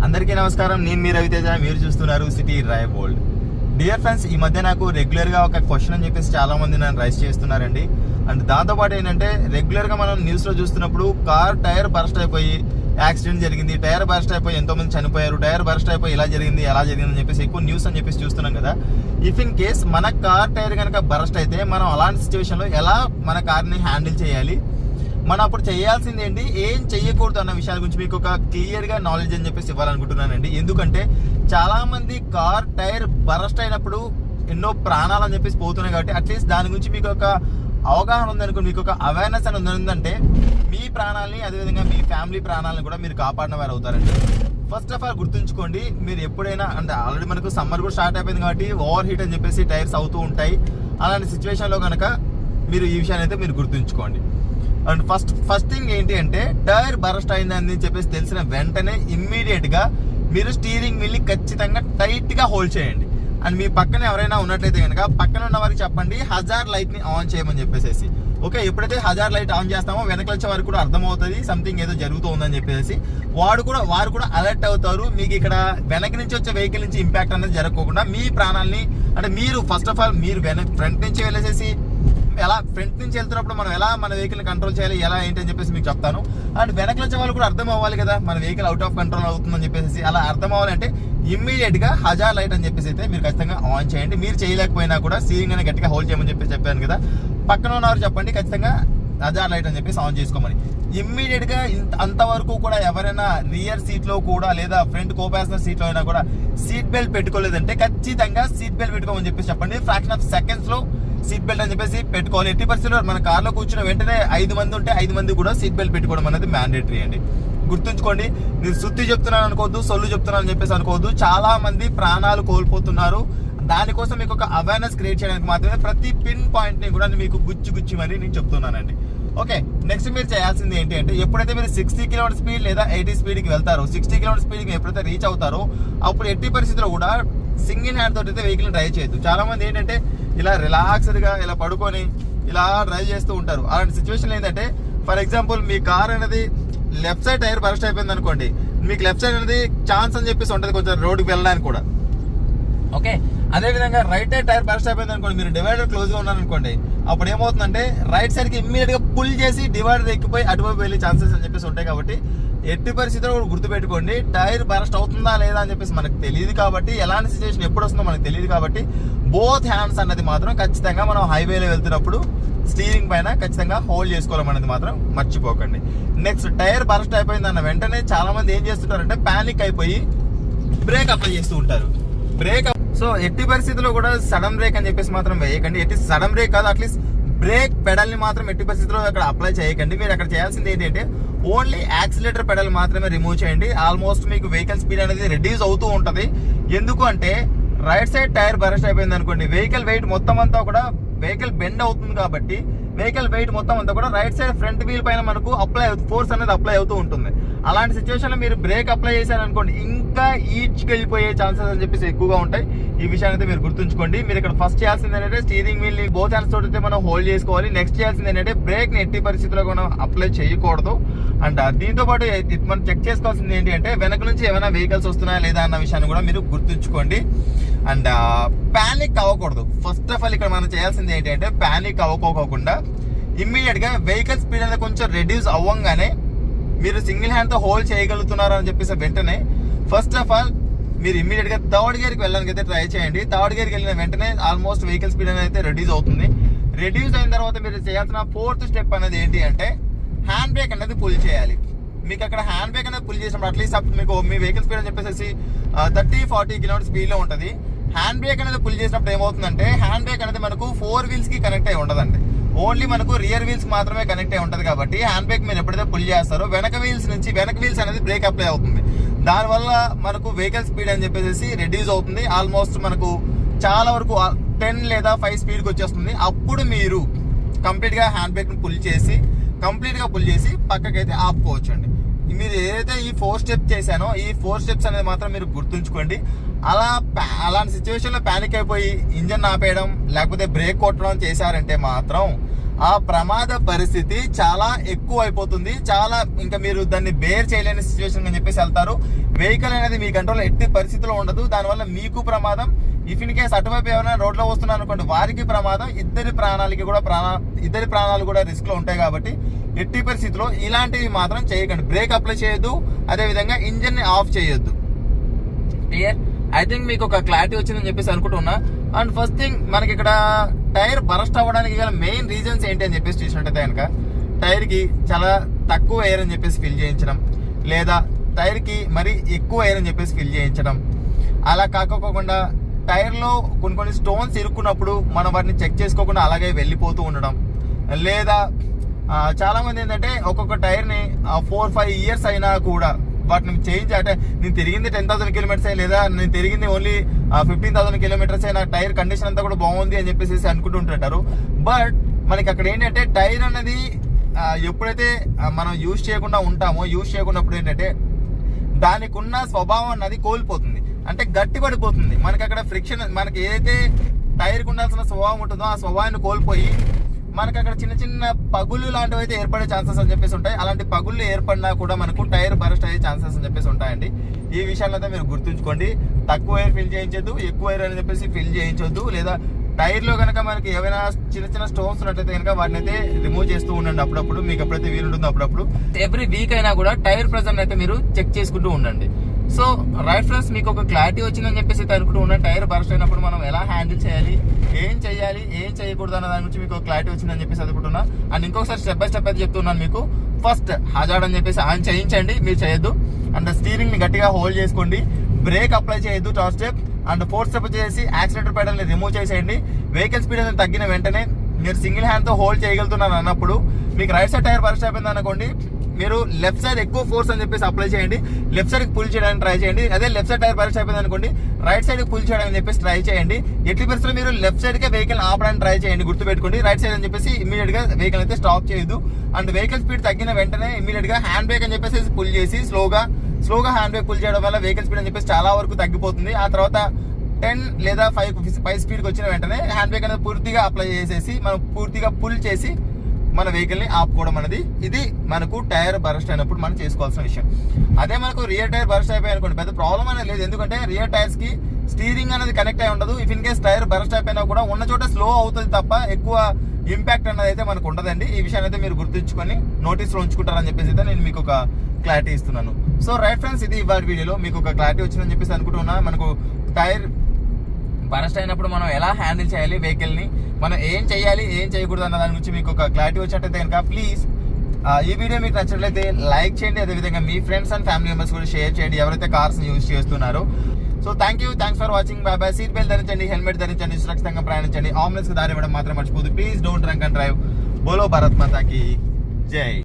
అందరికీ నమస్కారం. నేను మీ రవితేజ, మీరు చూస్తున్నారు city drive world. Dear friends, ఈ మధ్య నాకు రెగ్యులర్గా ఒక క్వశ్చన్ అని చెప్పేసి చాలా మంది నన్ను రైజ్ చేస్తున్నారండి. అండ్ దాంతోపాటు ఏంటంటే రెగ్యులర్గా మనం న్యూస్లో చూస్తున్నప్పుడు కార్ టైర్ బర్స్ట్ అయిపోయి యాక్సిడెంట్ జరిగింది, టైర్ బర్స్ట్ అయిపోయి ఎంతోమంది చనిపోయారు, టైర్ బర్స్ట్ అయిపోయి ఇలా జరిగింది అలా జరిగింది అని చెప్పేసి ఎక్కువ న్యూస్ అని చెప్పేసి చూస్తున్నాం కదా. ఇఫ్ ఇన్ కేస్ మన కార్ టైర్ కనుక బర్స్ట్ అయితే మనం అలాంటి సిచ్యువేషన్లో ఎలా మన కార్ని హ్యాండిల్ చేయాలి, మనం అప్పుడు చేయాల్సింది ఏంటి, ఏం చెయ్యకూడదు అన్న విషయాల గురించి మీకు ఒక క్లియర్గా నాలెడ్జ్ అని చెప్పేసి ఇవ్వాలనుకుంటున్నానండి. ఎందుకంటే చాలా మంది కార్ టైర్ బరస్ట్ అయినప్పుడు ఎన్నో ప్రాణాలు అని చెప్పేసి పోతున్నాయి కాబట్టి అట్లీస్ట్ దాని గురించి మీకు ఒక అవగాహన ఉందనుకో, మీకు ఒక అవేర్నెస్ అని ఉందంటే మీ ప్రాణాలని అదేవిధంగా మీ ఫ్యామిలీ ప్రాణాలను కూడా మీరు కాపాడిన వారు అవుతారండి. ఫస్ట్ ఆఫ్ ఆల్ గుర్తుంచుకోండి, మీరు ఎప్పుడైనా అంటే ఆల్రెడీ మనకు సమ్మర్ కూడా స్టార్ట్ అయిపోయింది కాబట్టి ఓవర్ హీట్ అని చెప్పేసి టైర్స్ అవుతూ ఉంటాయి. అలాంటి సిచ్యువేషన్లో కనుక మీరు ఈ విషయాన్ని అయితే మీరు గుర్తుంచుకోండి. అండ్ ఫస్ట్ థింగ్ ఏంటి అంటే టైర్ బరస్ట్ అయిందని చెప్పేసి తెలిసిన వెంటనే ఇమ్మీడియట్గా మీరు స్టీరింగ్ వీల్ని ఖచ్చితంగా టైట్గా హోల్డ్ చేయండి. అండ్ మీ పక్కన ఎవరైనా ఉన్నట్లయితే కనుక పక్కన ఉన్న వారికి చెప్పండి హజార్ లైట్ని ఆన్ చేయమని చెప్పేసి. ఓకే, ఎప్పుడైతే హజార్ లైట్ ఆన్ చేస్తామో వెనక వచ్చే వారికి కూడా అర్థమవుతుంది సంథింగ్ ఏదో జరుగుతుందని చెప్పేసి. వారు కూడా అలర్ట్ అవుతారు. మీకు ఇక్కడ వెనక నుంచి వచ్చే వెహికల్ నుంచి ఇంపాక్ట్ అనేది జరగకుండా మీ ప్రాణాలని అంటే మీరు ఫస్ట్ ఆఫ్ ఆల్ మీరు ఫ్రంట్ నుంచి వెళ్ళేసేసి ఎలా ఫ్రంట్ నుంచి వెళ్తున్నప్పుడు మనం ఎలా మన వెహికల్ని కంట్రోల్ చేయాలి, ఎలా ఏంటి అని చెప్పేసి మీకు చెప్తాను. అండ్ వెనకలు వచ్చే వాళ్ళు కూడా అర్థం అవ్వాలి కదా మన వెహికల్ అవుట్ ఆఫ్ కంట్రోల్ అవుతుందని చెప్పేసి. అలా అర్థం అవ్వాలంటే ఇమ్మీడియట్గా హజార్ లైట్ అని చెప్పేసి అయితే మీరు ఖచ్చితంగా ఆన్ చేయండి. మీరు చేయలేకపోయినా కూడా స్టీరింగ్ అనేది గట్టిగా హోల్డ్ చేయమని చెప్పేసి చెప్పాను కదా, పక్కన ఉన్నవారు చెప్పండి ఖచ్చితంగా హజార్ లైట్ అని చెప్పేసి ఆన్ చేసుకోమని. ఇమ్మీడియట్గా అంతవరకు కూడా ఎవరైనా రియర్ సీట్లో కూడా లేదా ఫ్రంట్ కో ప్యాసింజర్ సీట్లో అయినా కూడా సీట్ బెల్ట్ పెట్టుకోలేదంటే ఖచ్చితంగా సీట్ బెల్ట్ పెట్టుకోమని చెప్పేసి చెప్పండి. ఫ్రాక్షన్ ఆఫ్ సెకండ్స్లో సీట్ బెల్ట్ అని చెప్పేసి పెట్టుకోవాలి. 80% మన కార్లో కూర్చున్న వెంటనే 5 మంది ఉంటే 5 మంది కూడా సీట్ బెల్ట్ పెట్టుకోవడం అనేది మ్యాండేటరీ అండి. గుర్తుంచుకోండి, నేను సుత్తి చెప్తున్నాను అనుకోవద్దు, సొల్లు చెప్తున్నాను అని చెప్పేసి అనుకోవద్దు. చాలా మంది ప్రాణాలు కోల్పోతున్నారు. దానికోసం మీకు ఒక అవేర్నెస్ క్రియేట్ చేయడానికి మాత్రమే ప్రతి పిన్ పాయింట్ ని కూడా మీకు గుచ్చి మరి నేను చెప్తున్నానండి. ఓకే, నెక్స్ట్ మీరు చేయాల్సింది ఏంటి అంటే ఎప్పుడైతే మీరు 60 km స్పీడ్ లేదా 80 స్పీడ్కి వెళ్తారో 60 km స్పీడ్కి ఎప్పుడైతే రీచ్ అవుతారో అప్పుడు ఎట్టి పరిస్థితుల్లో కూడా సింగిల్ హ్యాండ్ తోటి అయితే వెహికల్ డ్రైవ్ చేయొద్దు. చాలా మంది ఏంటంటే ఇలా రిలాక్స్డ్గా ఇలా పడుకొని ఇలా డ్రైవ్ చేస్తూ ఉంటారు. అలాంటి సిచ్యువేషన్ ఏంటంటే ఫర్ ఎగ్జాంపుల్ మీ కార్ అనేది లెఫ్ట్ సైడ్ టైర్ బరస్ట్ అయిపోయింది అనుకోండి, మీకు లెఫ్ట్ సైడ్ అనేది ఛాన్స్ అని చెప్పేసి ఉంటుంది కొంచెం రోడ్డుకి వెళ్ళడానికి కూడా. ఓకే, అదేవిధంగా రైట్ సైడ్ టైర్ బరస్ట్ అయిపోయింది అనుకోండి, మీరు డివైడర్ క్లోజ్గా ఉన్నారనుకోండి, అప్పుడు ఏమవుతుందంటే రైట్ సైడ్కి ఇమ్మీడియట్గా పుల్ చేసి డివైడర్ ఎక్కిపోయి అటువైపు వెళ్ళే ఛాన్సెస్ అని చెప్పేసి ఉంటాయి. కాబట్టి ఎట్టి పరిస్థితుల్లో కూడా గుర్తుపెట్టుకోండి, టైర్ బరస్ట్ అవుతుందా లేదా అని చెప్పేసి మనకు తెలియదు కాబట్టి, ఎలాంటి సిచ్యువేషన్ ఎప్పుడు వస్తుందో మనకు తెలియదు కాబట్టి బోత్ హ్యాండ్స్ అన్నది మాత్రం ఖచ్చితంగా మనం హైవేలో వెళ్తున్నప్పుడు స్టీరింగ్ పైన ఖచ్చితంగా హోల్డ్ చేసుకోవాలనేది మాత్రం మర్చిపోకండి. నెక్స్ట్, టైర్ బరస్ట్ అయిపోయింది అన్న వెంటనే చాలా మంది ఏం చేస్తుంటారంటే ప్యానిక్ అయిపోయి బ్రేక్ అప్లై చేస్తూ ఉంటారు. సో ఎట్టి పరిస్థితుల్లో కూడా సడన్ బ్రేక్ అని చెప్పేసి మాత్రం వేయకండి. ఎట్టి సడన్ బ్రేక్ కాదు, అట్లీస్ట్ బ్రేక్ పెడల్ ని మాత్రం ఎట్టి పరిస్థితుల్లో అక్కడ అప్లై చేయకండి. మీరు అక్కడ చేయాల్సింది ఏంటంటే ఓన్లీ యాక్సిలేటర్ పెడల్ మాత్రమే రిమూవ్ చేయండి. ఆల్మోస్ట్ మీకు వెహికల్ స్పీడ్ అనేది రెడ్యూస్ అవుతూ ఉంటుంది. ఎందుకు అంటే రైట్ సైడ్ టైర్ బరస్ట్ అయిపోయింది అనుకోండి, వెహికల్ వెయిట్ మొత్తం అంతా కూడా వెహికల్ బెండ్ అవుతుంది కాబట్టి వెహికల్ వెయిట్ మొత్తం అంతా కూడా రైట్ సైడ్ ఫ్రంట్ వీల్ పైన మనకు ఫోర్స్ అనేది అప్లై అవుతూ ఉంటుంది. అలాంటి సిచ్యువేషన్ లో మీరు బ్రేక్ అప్లై చేశారనుకోండి ఇంకా ఈడ్చుకెళ్ళిపోయే ఛాన్సెస్ అని చెప్పేసి ఎక్కువగా ఉంటాయి. ఈ విషయాన్ని అయితే మీరు గుర్తుంచుకోండి. మీరు ఇక్కడ ఫస్ట్ చేయాల్సింది ఏంటంటే స్టీరింగ్ వీల్ ని బోత్ హ్యాండ్స్ తోటి మనం హోల్డ్ చేసుకోవాలి. నెక్స్ట్ చేయాల్సింది ఏంటంటే బ్రేక్ ని ఎట్టి పరిస్థితుల్లో కూడా అప్లై చేయకూడదు. అండ్ దీంతో పాటు మనం చెక్ చేసుకోవాల్సింది ఏంటి అంటే వెనక నుంచి ఏమైనా వెహికల్స్ వస్తున్నాయా లేదా అన్న విషయాన్ని కూడా మీరు గుర్తుంచుకోండి. అండ్ ప్యానిక్ అవ్వకూడదు. ఫస్ట్ ఆఫ్ ఆల్ ఇక్కడ మనం చేయాల్సింది ఏంటి అంటే ప్యానిక్ అవ్వకోకుండా ఇమ్మీడియట్ గా వెహికల్ స్పీడ్ అనేది కొంచెం రెడ్యూస్ అవ్వగానే మీరు సింగిల్ హ్యాండ్ తో హోల్డ్ చేయగలుగుతున్నారు అని చెప్పేసి వెంటనే ఫస్ట్ ఆఫ్ ఆల్ మీరు ఇమ్మీడియట్ గా థర్డ్ గేర్ కి వెళ్ళడానికి అయితే ట్రై చేయండి. థర్డ్ గేర్ కి వెళ్ళిన వెంటనే ఆల్మోస్ట్ వెహికల్ స్పీడ్ అనేది అయితే రెడ్యూస్ అవుతుంది. రెడ్యూస్ అయిన తర్వాత మీరు చేయాల్సిన 4th స్టెప్ అనేది ఏంటి అంటే హ్యాండ్ బ్రేక్ అనేది పుల్ చేయాలి. మీకు అక్కడ హ్యాండ్ బ్రేక్ అనేది పుల్ చేసినప్పుడు అట్లీస్ట్ మీకు మీ వెహికల్ స్పీడ్ అని చెప్పేసి 30-40 km స్పీడ్ లో ఉంటుంది. హ్యాండ్ బ్రేక్ అనేది పుల్ చేసినప్పుడు ఏమవుతుందంటే హ్యాండ్ బ్రేక్ అనేది మనకు 4 వీల్స్ కి కనెక్ట్ అయి ఉండదండి, ఓన్లీ మనకు రియర్ వీల్స్ మాత్రమే కనెక్ట్ అయి ఉంటుంది. కాబట్టి హ్యాండ్ బ్రేక్ మీరు ఎప్పుడైతే పుల్ చేస్తారో వెనక వీల్స్ అనేది బ్రేక్ అప్లై అవుతుంది. దానివల్ల మనకు వెహికల్ స్పీడ్ అని చెప్పేసి రెడ్యూస్ అవుతుంది. ఆల్మోస్ట్ మనకు చాలా వరకు 10 లేదా 5 స్పీడ్కి వచ్చేస్తుంది. అప్పుడు మీరు కంప్లీట్గా హ్యాండ్ బ్రేక్ని పుల్ చేసి పక్కకైతే ఆపుకోవచ్చండి. మీరు ఏదైతే ఈ 4 స్టెప్స్ చేశానో ఈ 4 స్టెప్స్ అనేది మాత్రం మీరు గుర్తుంచుకోండి. అలాంటి సిచ్యువేషన్లో ప్యానిక్ అయిపోయి ఇంజన్ ఆపేయడం లేకపోతే బ్రేక్ కొట్టడం చేశారంటే మాత్రం ఆ ప్రమాద పరిస్థితి చాలా ఎక్కువ అయిపోతుంది. చాలా ఇంకా మీరు దాన్ని బేర్ చేయలేని సిచ్యువేషన్ అని చెప్పేసి వెళ్తారు. వెహికల్ అనేది మీ కంట్రోల్ ఎట్టి పరిస్థితిలో ఉండదు. దానివల్ల మీకు ప్రమాదం. ఇఫ్ ఇన్ కేస్ అటువైపు ఎవరైనా రోడ్లో వస్తున్నారు అనుకోండి, వారికి ప్రమాదం. ఇద్దరి ప్రాణాలు కూడా రిస్క్ లో ఉంటాయి. కాబట్టి ఎట్టి పరిస్థితిలో ఇలాంటివి మాత్రం చేయకండి. బ్రేక్ అప్లై చేయొద్దు, అదేవిధంగా ఇంజిన్ ని ఆఫ్ చేయొద్దు. క్లియర్? ఐ థింక్ మీకు ఒక క్లారిటీ వచ్చిందని చెప్పేసి అనుకుంటున్నా. అండ్ ఫస్ట్ థింగ్, మనకి ఇక్కడ టైర్ బరస్ట్ అవ్వడానికి గల మెయిన్ రీజన్స్ ఏంటి అని చెప్పేసి చూసినట్టయితే కనుక, టైర్ కి చాలా తక్కువ ఎయిర్ అని చెప్పేసి ఫిల్ చేయించడం, లేదా టైర్ కి మరి ఎక్కువ ఎయిర్ అని చెప్పేసి ఫిల్ చేయించడం. అలా కాకపోకుండా టైర్ లో కొన్ని స్టోన్స్ ఇరుక్కున్నప్పుడు మనం వాటిని చెక్ చేసుకోకుండా అలాగే వెళ్ళిపోతూ ఉండడం, లేదా చాలా మంది ఏంటంటే ఒక్కొక్క టైర్ ని 4-5 years అయినా కూడా వాటిని చేంజ్, అంటే నేను తిరిగింది 10,000 kilometers లేదా నేను తిరిగింది ఓన్లీ 15,000 kilometers, నా టైర్ కండిషన్ అంతా కూడా బాగుంది అని చెప్పేసి అనుకుంటుంటారు. బట్ మనకి అక్కడ ఏంటంటే టైర్ అనేది ఎప్పుడైతే మనం యూజ్ చేయకుండా ఉంటామో, యూజ్ చేయకున్నప్పుడు ఏంటంటే దానికి ఉన్న స్వభావం అన్నది కోల్పోతుంది, అంటే గట్టి పడిపోతుంది. మనకి అక్కడ ఫ్రిక్షన్, మనకి ఏదైతే టైర్కి ఉండాల్సిన స్వభావం ఉంటుందో ఆ స్వభావాన్ని కోల్పోయి మనకి అక్కడ చిన్న చిన్న పగుళ్ళు లాంటివి అయితే ఏర్పడే ఛాన్సెస్ అని చెప్పేసి ఉంటాయి. అలాంటి పగుళ్ళు ఏర్పడినా కూడా మనకు టైర్ బరస్ట్ అయ్యే ఛాన్సెస్ అని చెప్పేసి ఉంటాయండి. ఈ విషయాల్లో అయితే మీరు గుర్తుంచుకోండి. తక్కువ ఎయిర్ ఫిల్ చేయించొద్దు, ఎక్కువ ఎయిర్ అని చెప్పేసి ఫిల్ చేయించొద్దు. లేదా టైర్ లో కనుక మనకి ఏమైనా చిన్న స్టోన్స్ ఉన్నట్లయితే కనుక వాటిని అయితే రిమూవ్ చేస్తూ ఉండండి అప్పుడప్పుడు, మీకు ఎప్పుడైతే వీలుంటుందో అప్పుడప్పుడు. ఎవ్రీ వీక్ అయినా కూడా టైర్ ప్రెజర్ అయితే మీరు చెక్ చేసుకుంటూ ఉండండి. సో రైట్ ఫ్రెండ్స్, మీకు ఒక క్లారిటీ వచ్చిందని చెప్పేసి అయితే అనుకుంటూ ఉన్నాను. టైర్ బరస్ట్ అయినప్పుడు మనం ఎలా హ్యాండిల్ చేయాలి, ఏం చేయకూడదు అన్న దాని గురించి మీకు ఒక క్లారిటీ వచ్చిందని చెప్పేసి అనుకుంటున్నా. అండ్ ఇంకొకసారి స్టెప్ బై స్టెప్ అయితే చెప్తున్నాను మీకు. ఫస్ట్ హజార్డ్ అని చెప్పేసి ఆన్ చేయించండి, మీరు చేయొద్దు. అండ్ స్టీరింగ్ ని గట్టిగా హోల్డ్ చేసుకోండి. బ్రేక్ అప్లై చేయొద్దు third step. And fourth step చేసి యాక్సిలరేటర్ పెడల్ ని రిమూవ్ చేసేయండి. వెహికల్ స్పీడ్ అనేది తగ్గిన వెంటనే మీరు సింగిల్ హ్యాండ్ తో హోల్డ్ చేయగలుగుతున్నారు అన్నప్పుడు, మీకు రైట్ సైడ్ టైర్ బరస్ట్ అయిపోయింది అనుకోండి, మీరు లెఫ్ట్ సైడ్ ఎక్కువ ఫోర్స్ అని చెప్పేసి అప్లై చేయండి. లెఫ్ట్ సైడ్ పుల్ చేయడానికి ట్రై చేయండి. అదే లెఫ్ట్ సైడ్ టైర్ బరస్ట్ అయిపోయింది అనుకోండి, రైట్ సైడ్ పుల్ చేయడానికి చెప్పేసి ట్రై చేయండి. ఎట్టి పరిస్థితుల్లో మీరు లెఫ్ట్ సైడ్ కే వెహికల్ ఆపడానికి ట్రై చేయండి, గుర్తుపెట్టుకోండి. రైట్ సైడ్ అని చెప్పేసి ఇమీడియట్ గా వెహికల్ అయితే స్టాప్ చేయొద్దు. అండ్ వెహికల్ స్పీడ్ తగ్గిన వెంటనే ఇమీడియట్ గా హ్యాండ్ బ్రేక్ అని చెప్పేసి పుల్ చేసి స్లోగా హ్యాండ్ బ్రేక్ పుల్ చేయడం వల్ల వెహికల్ స్పీడ్ అని చెప్పేసి చాలా వరకు తగ్గిపోతుంది. ఆ తర్వాత 10 లేదా 5 స్పీడ్కి వచ్చిన వెంటనే హ్యాండ్ బ్రేక్ అనేది పూర్తిగా అప్లై చేసేసి మనం పూర్తిగా పుల్ చేసి మన వెహికల్ ని ఆపుకోవడం అనేది, ఇది మనకు టైర్ బరస్ట్ అయినప్పుడు మనం చేసుకోవాల్సిన విషయం. అదే మనకు రియర్ టైర్ బరస్ట్ అయిపోయి అనుకోండి, పెద్ద ప్రాబ్లం అనేది లేదు. ఎందుకంటే రియర్ టైర్స్ కి స్టీరింగ్ అనేది కనెక్ట్ అయి ఉండదు. If in case tyre burst అయిపోయినా కూడా ఉన్న చోట స్లో అవుతుంది తప్ప ఎక్కువ ఇంపాక్ట్ అనేది అయితే మనకు ఉండదండి. ఈ విషయాన్ని అయితే మీరు గుర్తుంచుకొని నోటీస్ లో ఉంచుకుంటారని చెప్పేసి అయితే నేను మీకు ఒక క్లారిటీ ఇస్తున్నాను. సో రైట్ ఫ్రెండ్స్, ఇది ఇవాళ వీడియోలో మీకు ఒక క్లారిటీ వచ్చిందని చెప్పేసి అనుకుంటున్నా. మనకు టైర్ బరస్ట్ అయినప్పుడు మనం ఎలా హ్యాండిల్ చేయాలి వెహికల్ ని, మనం ఏం చేయాలి ఏం చేయకూడదు అన్న దాని గురించి మీకు ఒక క్లారిటీ వచ్చినట్టయితే కనుక ప్లీజ్ ఈ వీడియో మీకు నచ్చినట్లయితే లైక్ చేయండి. అదేవిధంగా మీ ఫ్రెండ్స్ అండ్ ఫ్యామిలీ మెంబర్స్ కూడా షేర్ చేయండి ఎవరైతే కార్స్ యూజ్ చేస్తున్నారో. So thanks for watching. Bye bye. Seat belt ధరించండి, హెల్మెట్ ధరించండి, సురక్షితంగా ప్రయాణించండి. అంబులెన్స్ కి దారి ఇవ్వడం మాత్రం మర్చిపోదు. Please don't drunk and drive. బోలో భారత్ మాతా కీ జై.